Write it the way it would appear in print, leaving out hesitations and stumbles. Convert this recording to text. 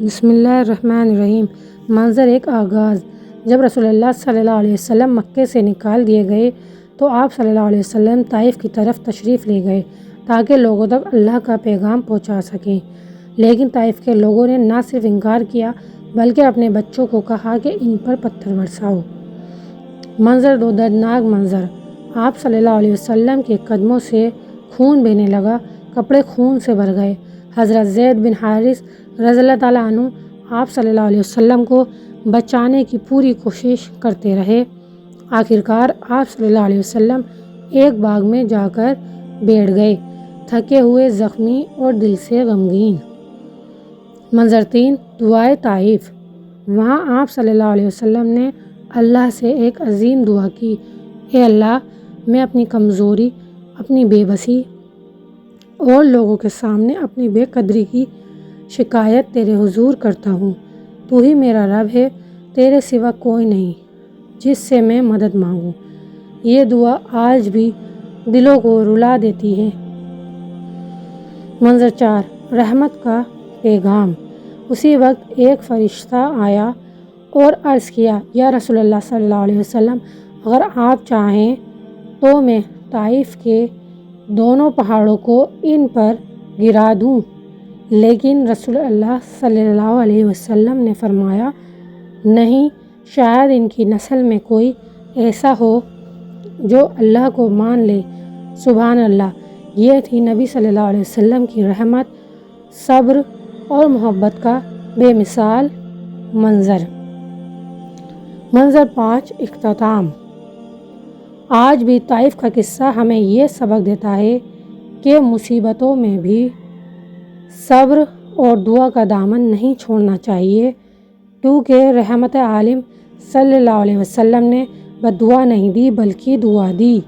بسم اللہ الرحمن الرحیم۔ منظر ایک آغاز۔ جب رسول اللہ صلی اللہ علیہ وسلم مکے سے نکال دیے گئے تو آپ صلی اللہ علیہ وسلم طائف کی طرف تشریف لے گئے تاکہ لوگوں تک اللہ کا پیغام پہنچا سکیں، لیکن طائف کے لوگوں نے نہ صرف انکار کیا بلکہ اپنے بچوں کو کہا کہ ان پر پتھر برساؤ۔ منظر دو، دردناک منظر۔ آپ صلی اللہ علیہ وسلم کے قدموں سے خون بہنے لگا، کپڑے خون سے بھر گئے۔ حضرت زید بن حارث رضی اللہ تعالیٰ عنہ آپ صلی اللہ علیہ وسلم کو بچانے کی پوری کوشش کرتے رہے۔ آخرکار آپ صلی اللہ علیہ وسلم ایک باغ میں جا کر بیٹھ گئے، تھکے ہوئے، زخمی اور دل سے غمگین۔ منظر تین، دعائے طائف۔ وہاں آپ صلی اللہ علیہ وسلم نے اللہ سے ایک عظیم دعا کی، اے اللہ، میں اپنی کمزوری، اپنی بے بسی اور لوگوں کے سامنے اپنی بے قدری کی شکایت تیرے حضور کرتا ہوں۔ تو ہی میرا رب ہے، تیرے سوا کوئی نہیں جس سے میں مدد مانگوں۔ یہ دعا آج بھی دلوں کو رلا دیتی ہے۔ منظر چار، رحمت کا پیغام۔ اسی وقت ایک فرشتہ آیا اور عرض کیا، یا رسول اللہ صلی اللہ علیہ وسلم، اگر آپ چاہیں تو میں طائف کے دونوں پہاڑوں کو ان پر گرا دوں، لیکن رسول اللہ صلی اللہ علیہ وسلم نے فرمایا، نہیں، شاید ان کی نسل میں کوئی ایسا ہو جو اللہ کو مان لے۔ سبحان اللہ۔ یہ تھی نبی صلی اللہ علیہ وسلم کی رحمت، صبر اور محبت کا بے مثال منظر۔ منظر پانچ، اختتام۔ آج بھی طائف کا قصہ ہمیں یہ سبق دیتا ہے کہ مصیبتوں میں بھی صبر اور دعا کا دامن نہیں چھوڑنا چاہیے، کیونکہ رحمت عالم صلی اللہ علیہ وسلم نے بد دعا نہیں دی بلکہ دعا دی۔